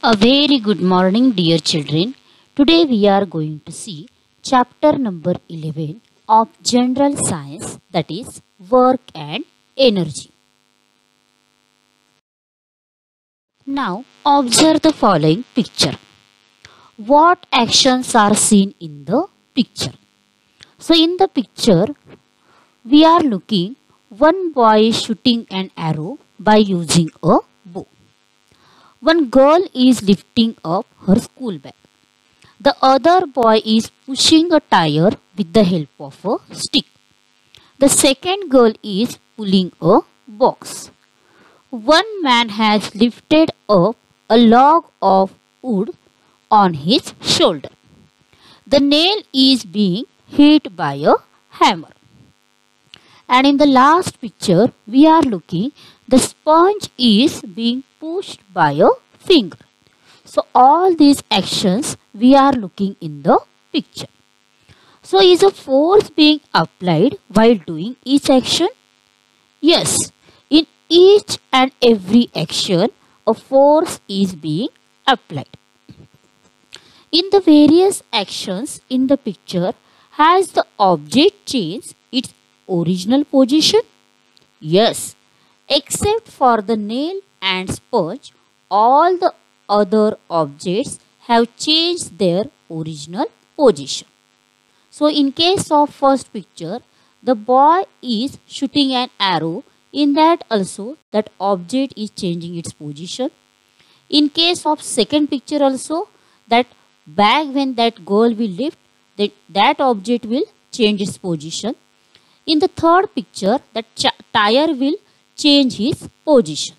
A very good morning, dear children. Today we are going to see chapter number 11 of General Science, that is Work and Energy. Now observe the following picture. What actions are seen in the picture? So in the picture we are looking one boy is shooting an arrow by using a bow. One girl is lifting up her school bag. The other boy is pushing a tire with the help of a stick. The second girl is pulling a box. One man has lifted up a log of wood on his shoulder. The nail is being hit by a hammer. And in the last picture, we are looking the sponge is being pushed by a finger. So all these actions we are looking in the picture. So is a force being applied while doing each action? Yes, in each and every action a force is being applied. In the various actions in the picture, has the object changed its original position? Yes, except for the nail and sponge, all the other objects have changed their original position. So in case of first picture, the boy is shooting an arrow. In that also that object is changing its position. In case of second picture also, that bag when that girl will lift, that object will change its position. In the third picture, that tire will change its position.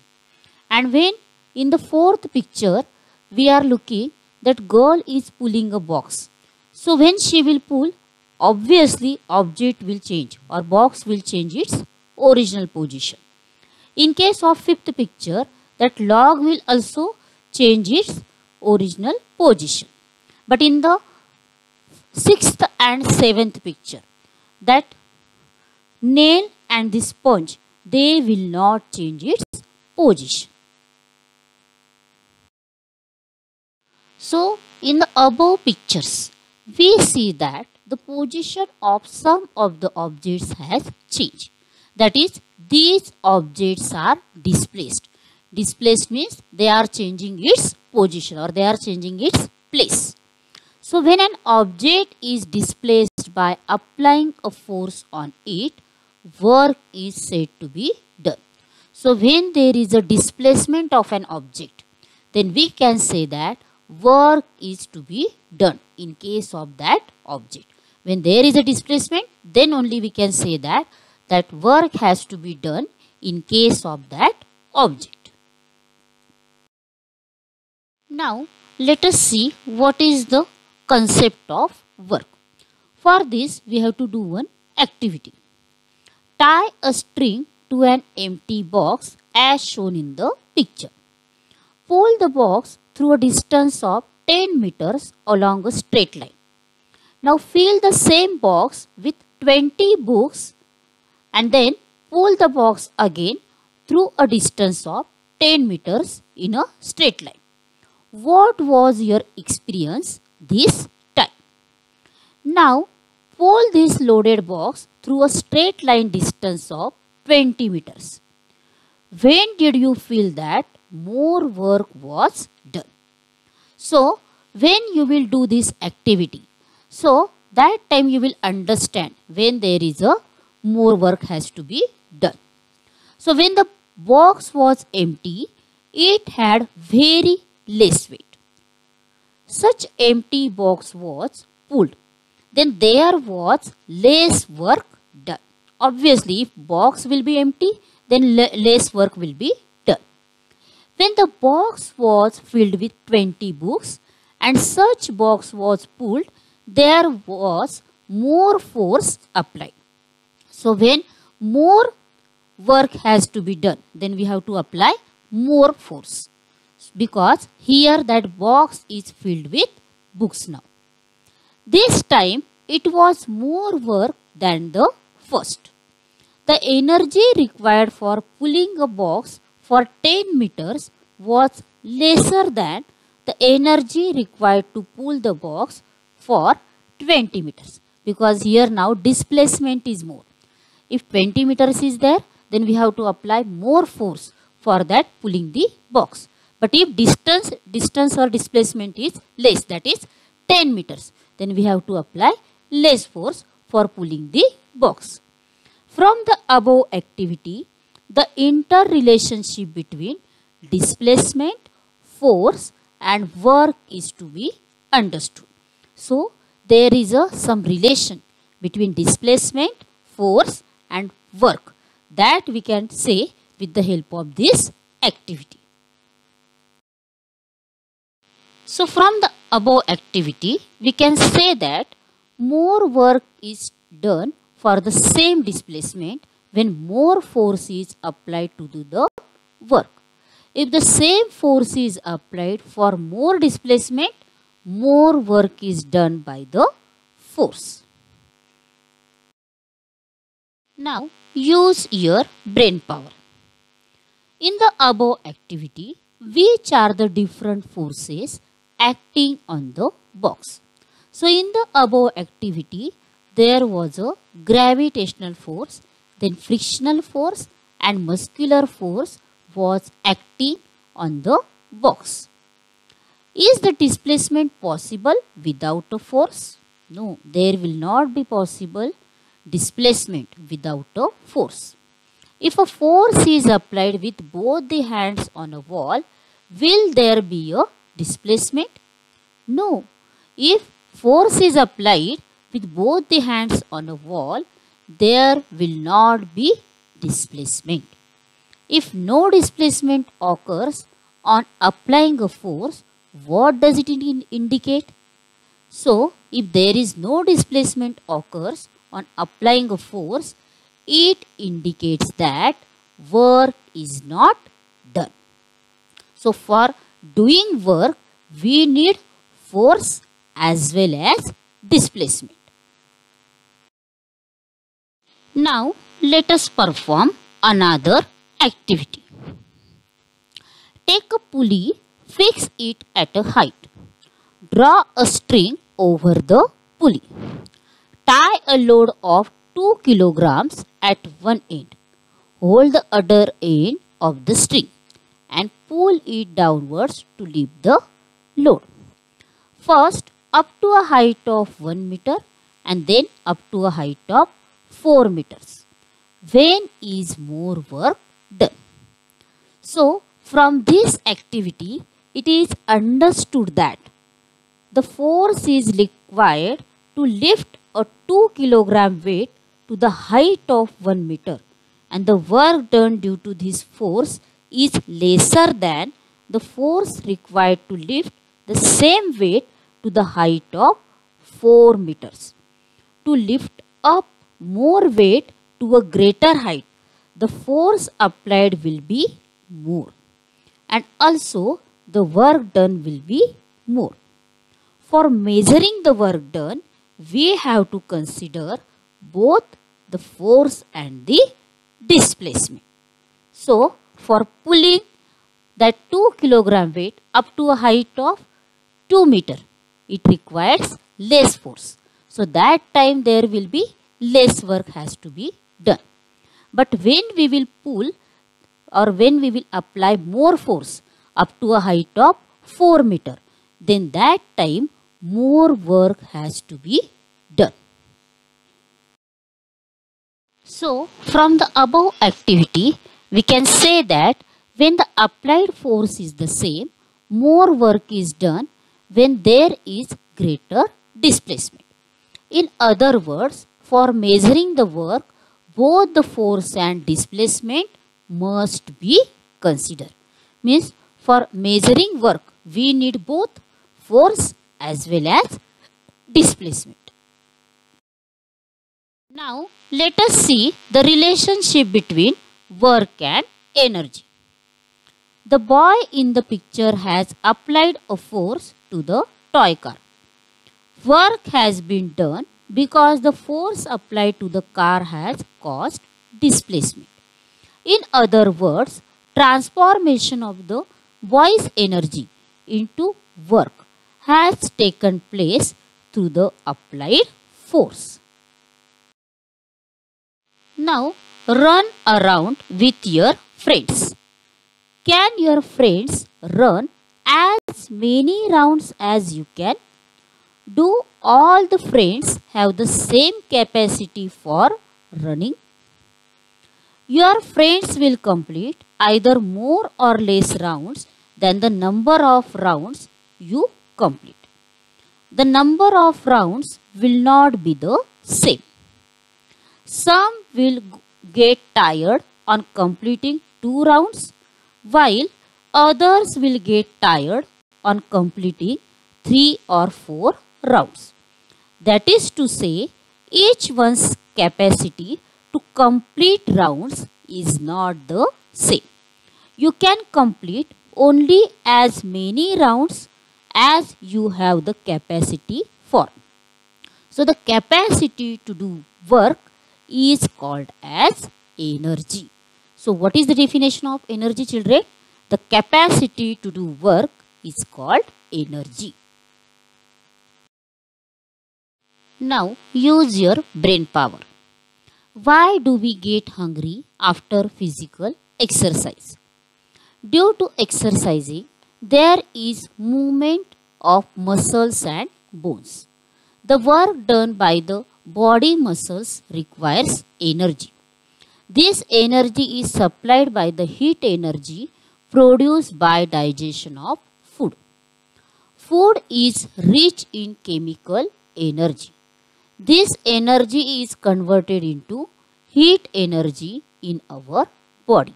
And when in the fourth picture, we are looking that girl is pulling a box. So when she will pull, obviously object will change or box will change its original position. In case of fifth picture, that log will also change its original position. But in the sixth and seventh picture, that nail and the sponge, they will not change its position. So in the above pictures, we see that the position of some of the objects has changed. That is, these objects are displaced. Displaced means they are changing its position or they are changing its place. So when an object is displaced by applying a force on it, work is said to be done. So when there is a displacement of an object, then we can say that work is to be done in case of that object. When there is a displacement, then only we can say that work has to be done in case of that object. Now let us see what is the concept of work. For this we have to do one activity. Tie a string to an empty box as shown in the picture. Pull the box through a distance of 10 meters along a straight line. Now fill the same box with 20 books and then pull the box again through a distance of 10 meters in a straight line. What was your experience this time? Now pull this loaded box through a straight line distance of 20 meters. When did you feel that more work was done? So when you will do this activity, so that time you will understand when there is a more work has to be done. So when the box was empty, it had very less weight. Such empty box was pulled, then there was less work done. Obviously, if box will be empty, then less work will be done. When the box was filled with 20 books and such box was pulled, there was more force applied. So when more work has to be done, then we have to apply more force, because here that box is filled with books now. This time it was more work than the first. The energy required for pulling a box for 10 meters was lesser than the energy required to pull the box for 20 meters, because here now displacement is more. If 20 meters is there, then we have to apply more force for that pulling the box. But if distance or displacement is less, that is 10 meters, then we have to apply less force for pulling the box. From the above activity, the interrelationship between displacement, force and work is to be understood. So, there is some relation between displacement, force and work that we can say with the help of this activity. So, from the above activity, we can say that more work is done for the same displacement when more force is applied to do the work. If the same force is applied for more displacement, more work is done by the force. Now, use your brain power. In the above activity, which are the different forces acting on the box? So, in the above activity, there was a gravitational force, then frictional force and muscular force was acting on the box. Is the displacement possible without a force? No, there will not be possible displacement without a force. If a force is applied with both the hands on a wall, will there be a displacement? No. If force is applied with both the hands on a wall, there will not be displacement. If no displacement occurs on applying a force, what does it indicate? So, if there is no displacement occurs on applying a force, it indicates that work is not done. So, for doing work, we need force as well as displacement. Now, let us perform another activity. Take a pulley, fix it at a height. Draw a string over the pulley. Tie a load of 2 kilograms at one end. Hold the other end of the string and pull it downwards to lift the load. First up to a height of 1 meter and then up to a height of 4 meters. When is more work done? So, from this activity, it is understood that the force is required to lift a 2 kilogram weight to the height of 1 meter, and the work done due to this force is lesser than the force required to lift the same weight to the height of 4 meters. To lift up more weight to a greater height, the force applied will be more, and also the work done will be more. For measuring the work done, we have to consider both the force and the displacement. So, for pulling that 2 kilogram weight up to a height of 2 meter, it requires less force. So, that time there will be less work has to be done. But when we will pull or when we will apply more force up to a height of 4 meter, then that time more work has to be done. So, from the above activity, we can say that when the applied force is the same, more work is done when there is greater displacement. In other words, for measuring the work, both the force and displacement must be considered. Means, for measuring work, we need both force as well as displacement. Now, let us see the relationship between work and energy. The boy in the picture has applied a force to the toy car. Work has been done because the force applied to the car has caused displacement. In other words, transformation of the boy's energy into work has taken place through the applied force. Now run around with your friends. Can your friends run as many rounds as you can? Do all the friends have the same capacity for running? Your friends will complete either more or less rounds than the number of rounds you complete. The number of rounds will not be the same. Some will get tired on completing 2 rounds, while others will get tired on completing 3 or 4 rounds. That is to say, each one's capacity to complete rounds is not the same. You can complete only as many rounds as you have the capacity for. So the capacity to do work is called as energy. So what is the definition of energy, children? The capacity to do work is called energy. Now use your brain power. Why do we get hungry after physical exercise? Due to exercising, there is movement of muscles and bones. The work done by the body muscles requires energy. This energy is supplied by the heat energy produced by digestion of food. Food is rich in chemical energy. This energy is converted into heat energy in our body.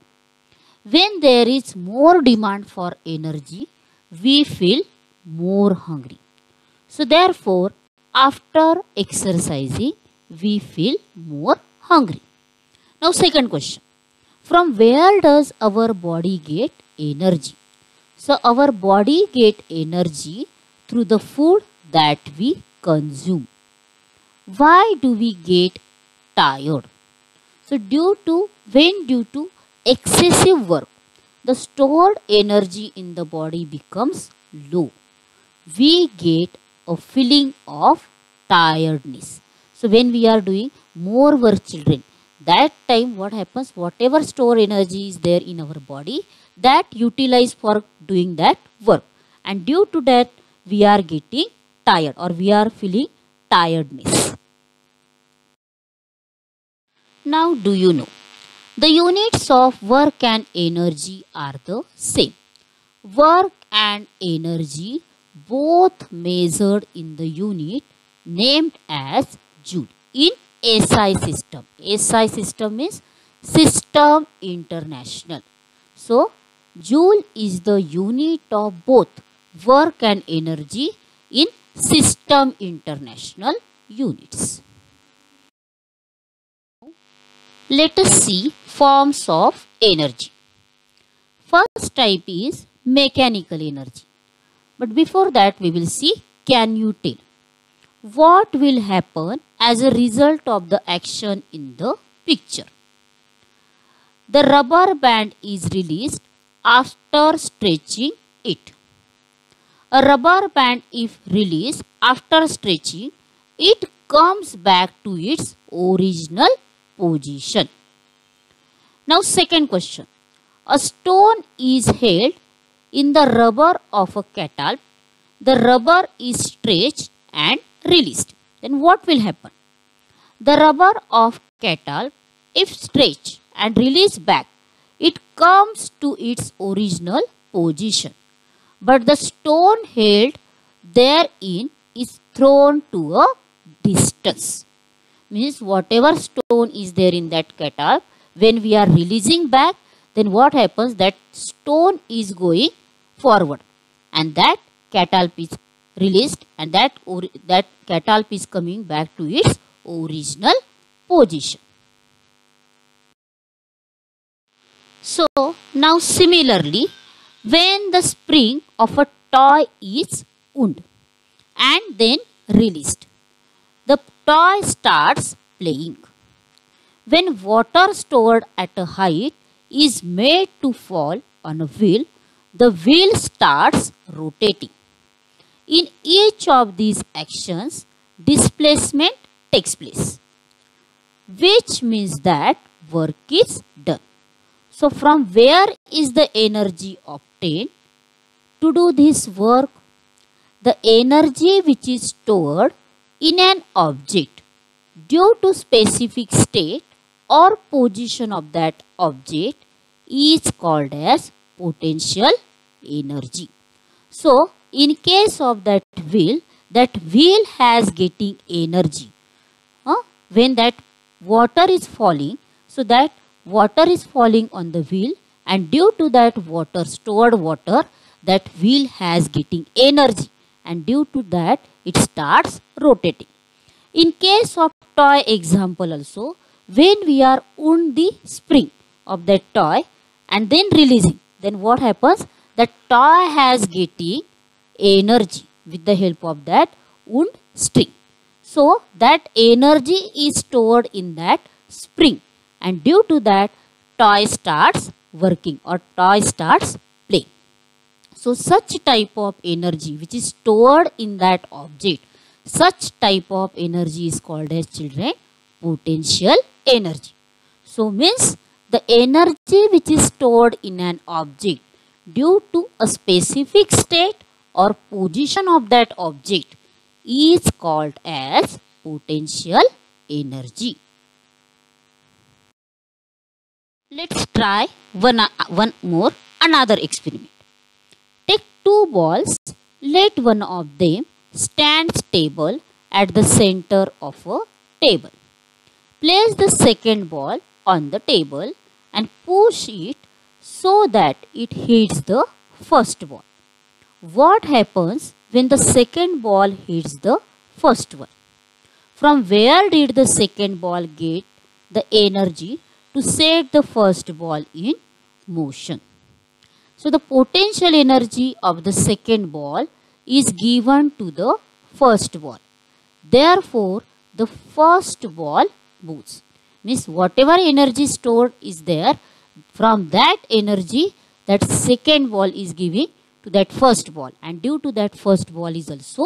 When there is more demand for energy, we feel more hungry. So therefore, after exercising, we feel more hungry. Now second question. From where does our body get energy? So our body get energy through the food that we consume. Why do we get tired? So due to excessive work, the stored energy in the body becomes low. We get a feeling of tiredness. So when we are doing more work, children, that time what happens, whatever stored energy is there in our body, that utilize for doing that work, and due to that we are getting tired or we are feeling tiredness. Now do you know the units of work and energy are the same? Work and energy both measured in the unit named as Joule in SI system. SI system is System International. So Joule is the unit of both work and energy in System International units. Let us see forms of energy. First type is mechanical energy. But before that we will see, can you tell what will happen as a result of the action in the picture? The rubber band is released after stretching it. A rubber band, if released after stretching, it comes back to its original position. Now second question. A stone is held in the rubber of a catapult. The rubber is stretched and released. Then what will happen? The rubber of catapult, if stretched and released back, it comes to its original position. But the stone held therein is thrown to a distance. Means whatever stone is there in that catapult, when we are releasing back, then what happens? That stone is going forward and that catapult is released and that catapult is coming back to its original position. So now similarly, when the spring of a toy is wound and then released, the toy starts playing. When water stored at a height is made to fall on a wheel, the wheel starts rotating. In each of these actions, displacement takes place, which means that work is done. So from where is the energy obtained to do this work? The energy which is stored in an object due to specific state or position of that object is called as potential energy. So in case of that wheel has getting energy. When that water is falling, so that water is falling on the wheel, and due to that water, stored water, that wheel has getting energy, and due to that it starts rotating. In case of toy example also, when we are on the spring of that toy and then releasing, then what happens? That toy has getting energy with the help of that wound string. So that energy is stored in that spring, and due to that toy starts working or toy starts playing. So such type of energy which is stored in that object, such type of energy is called as, children, potential energy. So means the energy which is stored in an object due to a specific state or position of that object is called as potential energy. Let's try one more another experiment. Take two balls, let one of them stand stable at the center of a table. Place the second ball on the table and push it so that it hits the first ball. What happens when the second ball hits the first one? From where did the second ball get the energy to set the first ball in motion? So the potential energy of the second ball is given to the first ball. Therefore, the first ball moves. Means whatever energy stored is there, from that energy that second ball is giving to that first ball, and due to that first ball is also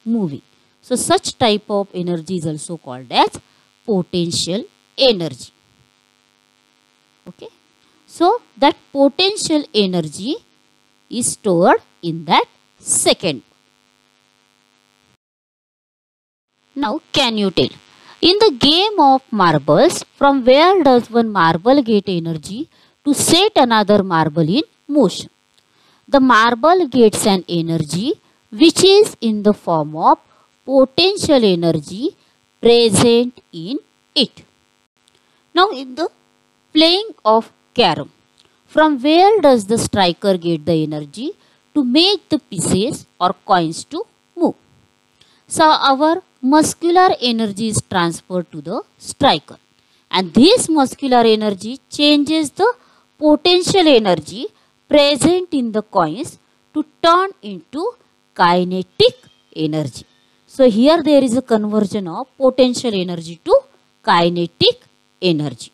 moving. So such type of energy is also called as potential energy. Okay. So that potential energy is stored in that second. Now can you tell, in the game of marbles, from where does one marble get energy to set another marble in motion? The marble gets an energy which is in the form of potential energy present in it. Now in the playing of carom, from where does the striker get the energy to make the pieces or coins to move? So our muscular energy is transferred to the striker, and this muscular energy changes the potential energy present in the coins to turn into kinetic energy. So here there is a conversion of potential energy to kinetic energy.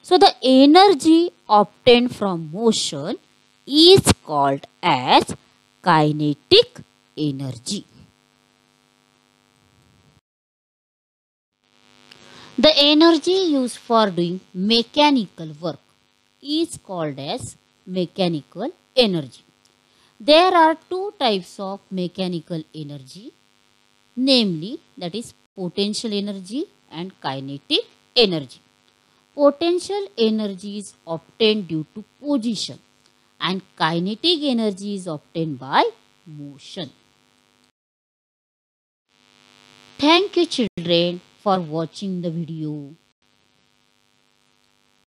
So the energy obtained from motion is called as kinetic energy. The energy used for doing mechanical work is called as mechanical energy. There are two types of mechanical energy, namely that is potential energy and kinetic energy. Potential energy is obtained due to position, and kinetic energy is obtained by motion. Thank you, children, for watching the video.